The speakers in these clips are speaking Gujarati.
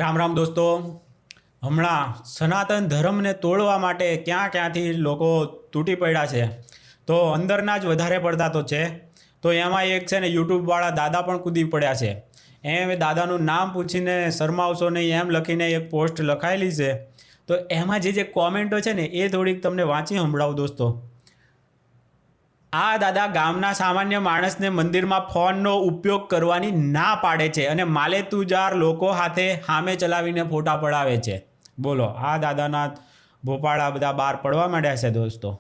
રામ રામ દોસ્તો. હમણાં સનાતન ધર્મને તોડવા માટે ક્યાંથી લોકો તૂટી પડ્યા છે, તો અંદરના જ વધારે પડતા તો છે. તો એમાં એક છે ને યુટ્યુબવાળા દાદા પણ કૂદી પડ્યા છે. એમ દાદાનું નામ પૂછીને શરમાવશો નહીં એમ લખીને એક પોસ્ટ લખાયેલી છે. તો એમાં જે કોમેન્ટો છે ને એ થોડીક તમને વાંચી સંભળાવું દોસ્તો. આ દાદા ગામના સામાન્ય માણસને મંદિરમાં ફોનનો ઉપયોગ કરવાની ના પાડે છે અને માલેતુજાર લોકો હાથે સામે ચલાવીને ફોટા પડાવે છે. બોલો, આ દાદાના ભોપાળા બધા બહાર પડવા માંડ્યા છે દોસ્તો.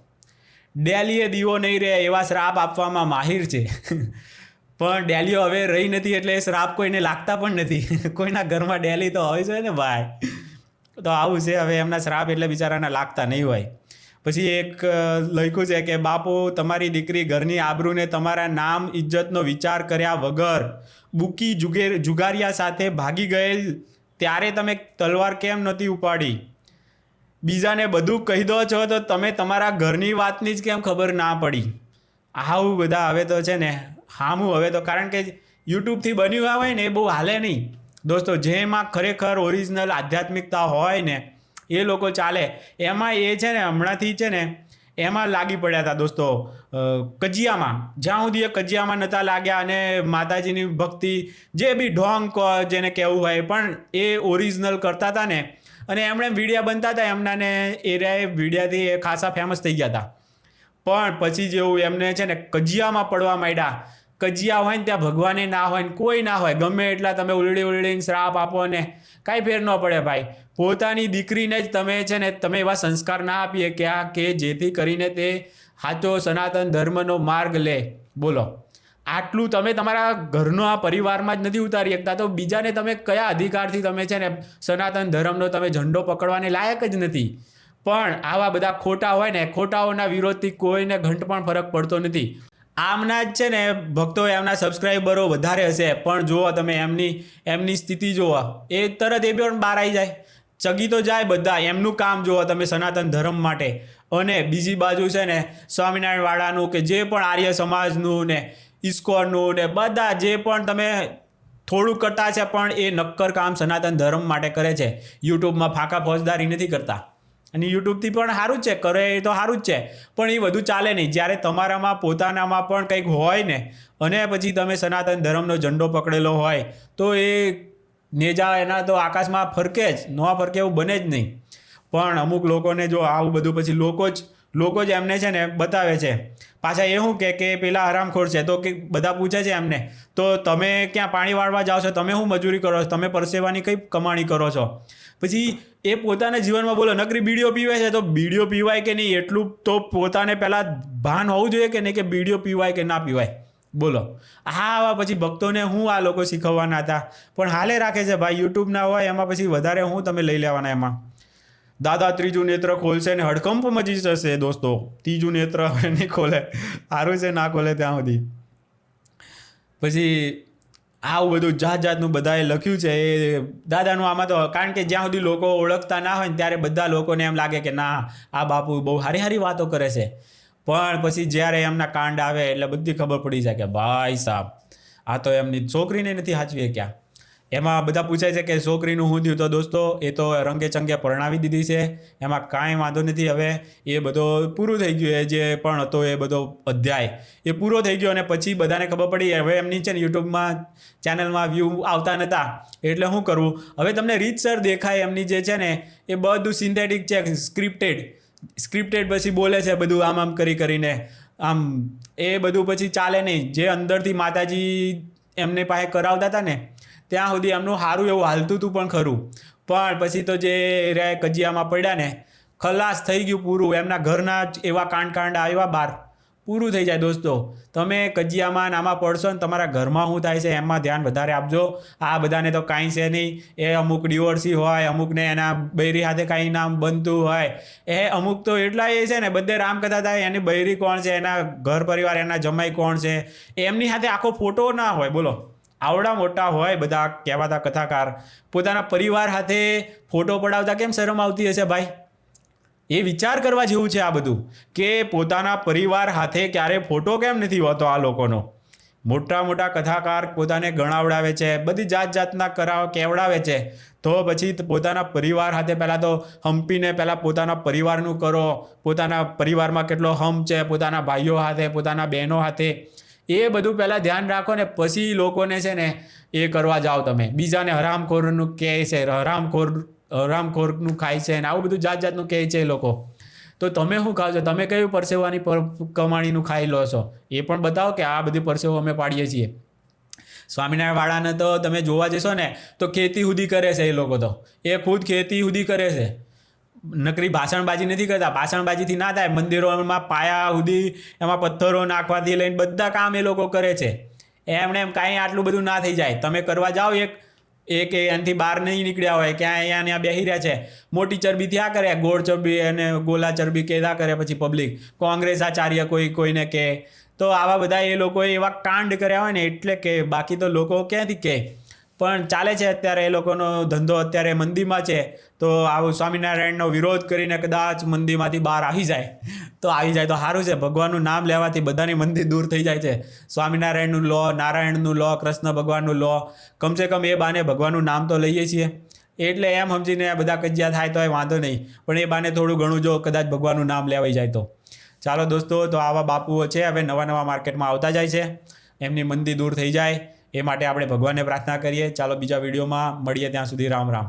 ડેલીએ દીવો નહીં રહે એવા શ્રાપ આપવામાં માહિર છે. પણ ડેલીઓ હવે રહી નથી એટલે એ શ્રાપ કોઈને લાગતા પણ નથી. કોઈના ઘરમાં ડેલી તો હોય છે ને ભાઈ. તો આવું છે, હવે એમના શ્રાપ એટલે બિચારાના લાગતા નહીં હોય. પછી એક લખ્યું છે કે બાપુ, તમારી દીકરી ઘરની આબરૂને તમારા નામ ઇજ્જતનો વિચાર કર્યા વગર બુકી જુગારિયા સાથે ભાગી ગયેલ ત્યારે તમે તલવાર કેમ નહોતી ઉપાડી? બીજાને બધું કહી દો છો તો તમે તમારા ઘરની વાતની જ કેમ ખબર ના પડી? આવું બધા હવે તો છે ને હામું. હવે તો કારણ કે યુટ્યુબથી બન્યું હોય ને એ બહુ હાલે નહીં દોસ્તો. જેમાં ખરેખર ઓરિજિનલ આધ્યાત્મિકતા હોય ને એ લોકો ચાલે. એમાં એ છે ને હમણાંથી છે ને એમાં લાગી પડ્યા હતા દોસ્તો, કજિયામાં. જ્યાં સુધી એ કજિયામાં નહોતા લાગ્યા અને માતાજીની ભક્તિ જે બી ઢોંગ જેને કહેવું હોય પણ એ ઓરિજિનલ કરતા હતા ને, અને એમણે વિડીયા બનતા હતા એમના ને એરિયાએ વિડીયાથી એ ખાસા ફેમસ થઈ ગયા હતા. પણ પછી જેવું એમને છે ને કજિયામાં પડવા માંડ્યા. કજિયા હોય ને ત્યાં ભગવાને ના હોય ને કોઈ ના હોય, ગમે એટલા તમે ઉલડીને શ્રાપ આપો ને કાંઈ ફેર ન પડે ભાઈ. પોતાની દીકરીને જ તમે છે ને તમે એવા સંસ્કાર ના આપીએ કે જેથી કરીને તે સાચો સનાતન ધર્મનો માર્ગ લે. બોલો, આટલું તમે તમારા ઘરનો આ પરિવારમાં જ નથી ઉતારી શકતા તો બીજાને તમે કયા અધિકારથી તમે છે ને સનાતન ધર્મનો તમે ઝંડો પકડવાને લાયક જ નથી. પણ આવા બધા ખોટા હોય ને, ખોટાઓના વિરોધથી કોઈને ઘંટ પણ ફરક પડતો નથી. આમના જ છે ને ભક્તો, એમના સબસ્ક્રાઈબરો વધારે હશે પણ જુઓ તમે એમની સ્થિતિ જુઓ, એ તરત એ પણ બહાર આવી જાય, ચગી તો જાય બધા. એમનું કામ જુઓ તમે સનાતન ધર્મ માટે. અને બીજી બાજુ છે ને સ્વામિનારાયણવાળાનું કે જે પણ આર્ય સમાજનું ને ઇસ્કોનનું ને બધા જે પણ તમે થોડુંક કરતા છે પણ એ નક્કર કામ સનાતન ધર્મ માટે કરે છે. યુટ્યુબમાં ફાંકા ફોજદારી નથી કરતા. અને યુટ્યુબથી પણ સારું જ છે, કરે એ તો સારું જ છે, પણ એ બધું ચાલે નહીં. જ્યારે તમારામાં પોતાનામાં પણ કંઈક હોય ને અને પછી તમે સનાતન ધર્મનો ઝંડો પકડેલો હોય તો એ નેજા એના તો આકાશમાં ફરકે જ, ન ફરકે એવું બને જ નહીં. પણ અમુક લોકોને જો આવું બધું પછી લોકો જ એમને છે ને બતાવે છે. પાછા એ શું કે પેલા હરામખોર છે તો કે બધા પૂછે છે એમને, તો તમે ક્યાં પાણી વાળવા જાઓ છો, તમે શું મજૂરી કરો છો, તમે પરસેવાની કઈ કમાણી કરો છો? પછી એ પોતાના જીવનમાં બોલો નકરી બીડીઓ પીવે છે તો બીડીઓ પીવાય કે નહીં એટલું તો પોતાને પહેલાં ભાન હોવું જોઈએ કે નહીં, કે બીડીઓ પીવાય કે ના પીવાય. બોલો, આવા પછી ભક્તોને હું આ લોકો શીખવવાના હતા પણ હાલે રાખે છે ભાઈ. યુટ્યુબ ના હોય એમાં પછી વધારે હું તમે લઈ લેવાના એમાં. દાદા ત્રીજું નેત્ર ખોલશે ને હડકંપ મચી જશે દોસ્તો. ત્રીજું નેત્ર નહીં ખોલે, સારું છે ના ખોલે ત્યાં સુધી. પછી આવું બધું જાતનું બધાએ લખ્યું છે એ દાદાનું આમાં તો. કારણ કે જ્યાં સુધી લોકો ઓળખતા ના હોય ને ત્યારે બધા લોકોને એમ લાગે કે ના આ બાપુ બહુ સારી વાતો કરે છે. પણ પછી જ્યારે એમના કાંડ આવે એટલે બધી ખબર પડી જાય કે ભાઈ સાહેબ આ તો એમની છોકરીને નથી સાચવી ક્યાં. એમાં બધા પૂછે છે કે છોકરીનું શું થયું? તો દોસ્તો એ તો રંગે ચંગે પરણાવી દીધી છે, એમાં કાંઈ વાંધો નથી. હવે એ બધો પૂરું થઈ ગયું, એ જે પણ હતો એ બધો અધ્યાય એ પૂરો થઈ ગયો. અને પછી બધાને ખબર પડી હવે એમની છે ને યુટ્યુબમાં ચેનલમાં વ્યૂ આવતા નહોતા એટલે શું કરવું? હવે તમને રીતસર દેખાય એમની જે છે ને એ બધું સિન્થેટિક છે, સ્ક્રિપ્ટેડ પછી બોલે છે બધું આમ કરીને આમ. એ બધું પછી ચાલે નહીં. જે અંદરથી માતાજી એમને પાસે કરાવતા હતા ને ત્યાં સુધી એમનું સારું એવું હાલતું હતું પણ ખરું. પણ પછી તો જે કજિયામાં પડ્યા ને ખલાસ થઈ ગયું પૂરું. એમના ઘરના જ એવા કાંડ આવ્યા બહાર, પૂરું થઈ જાય દોસ્તો. તમે કજિયામાં આમાં પડશો ને તમારા ઘરમાં શું થાય છે એમાં ધ્યાન વધારે આપજો. આ બધાને તો કાંઈ છે નહીં. એ અમુક ડિવોર્સી હોય, અમુકને એના બૈરી સાથે કાંઈ નામ બનતું હોય, એ અમુક તો એટલા એ છે ને બધે રામકથા થાય એની બૈરી કોણ છે, એના ઘર પરિવાર, એના જમાઈ કોણ છે, એમની સાથે આખો ફોટો ના હોય. બોલો, આવડા મોટા હોય બધા કહેવાતા કથાકાર, પોતાના પરિવાર સાથે ફોટો પડાવતા કેમ શરમ આવતી હશે ભાઈ? એ વિચાર કરવા જેવું છે આ બધું, કે પોતાના પરિવાર સાથે ક્યારે ફોટો કેમ નથી હોતો આ લોકોનો. મોટા મોટા કથાકાર પોતાને ગણાવડાવે છે, બધી જાત જાતના કહેવડાવે છે. તો પછી પોતાના પરિવાર સાથે પહેલાં તો હંપીને પહેલાં પોતાના પરિવારનું કરો, પોતાના પરિવારમાં કેટલો હમ છે, પોતાના ભાઈઓ સાથે, પોતાના બહેનો સાથે, એ બધું પહેલાં ધ્યાન રાખો ને પછી લોકોને છે ને એ કરવા જાઓ. તમે બીજાને હરામખોરનું કહે છે, હરામખોરનું ખાય છે ને આવું બધું જાત જાતનું કહે છે એ લોકો. તો તમે શું ખાવ છો? તમે કયું પરસેવાની કમાણીનું ખાઈ લો છો? એ પણ બતાવો કે આ બધી પરસેવો અમે પાડીએ છીએ. સ્વામિનારાયણ વાળાને તો તમે જોવા જશો ને તો ખેતી સુધી કરે છે એ લોકો, તો એ ખુદ ખેતી સુધી કરે છે. નકરી ભાષણબાજી નથી કરતા. ભાષણબાજીથી ના થાય. મંદિરોમાં પાયા સુધી એમાં પથ્થરો નાખવાથી લઈને બધા કામ એ લોકો કરે છે. એમણે એમ કાંઈ આટલું બધું ના થઈ જાય. તમે કરવા જાઓ એક એનાથી બહાર નહીં નીકળ્યા હોય, ક્યાં અહીંયા બેસી રહ્યા છે, મોટી ચરબી થયા કરે, ગોળ ચરબી અને ગોલા ચરબી કહેતા કરે પછી પબ્લિક, કોંગ્રેસ આચાર્ય કોઈને કહે. તો આવા બધા એ લોકોએ એવા કાંડ કર્યા હોય ને એટલે કે, બાકી તો લોકો ક્યાંથી કહે. પણ ચાલે છે અત્યારે એ લોકોનો ધંધો અત્યારે મંદીમાં છે. તો આવું સ્વામિનારાયણનો વિરોધ કરીને કદાચ મંદીમાંથી બહાર આવી જાય તો સારું છે. ભગવાનનું નામ લેવાથી બધાની મંદી દૂર થઈ જાય છે. સ્વામિનારાયણનું લો, નારાયણનું લો, કૃષ્ણ ભગવાનનું લો, કમસે કમ એ બાને ભગવાનનું નામ તો લઈએ છીએ. એટલે એમ સમજીને બધા કજિયા થાય તો એ વાંધો નહીં, પણ એ બાને થોડું ઘણું જો કદાચ ભગવાનનું નામ લેવાઈ જાય તો. ચાલો દોસ્તો, તો આવા બાપુઓ છે, હવે નવા માર્કેટમાં આવતા જાય છે. એમની મંદી દૂર થઈ જાય એ માટે આપણે ભગવાનને પ્રાર્થના કરીએ. ચાલો બીજા વિડીયોમાં મળીએ, ત્યાં સુધી રામ રામ.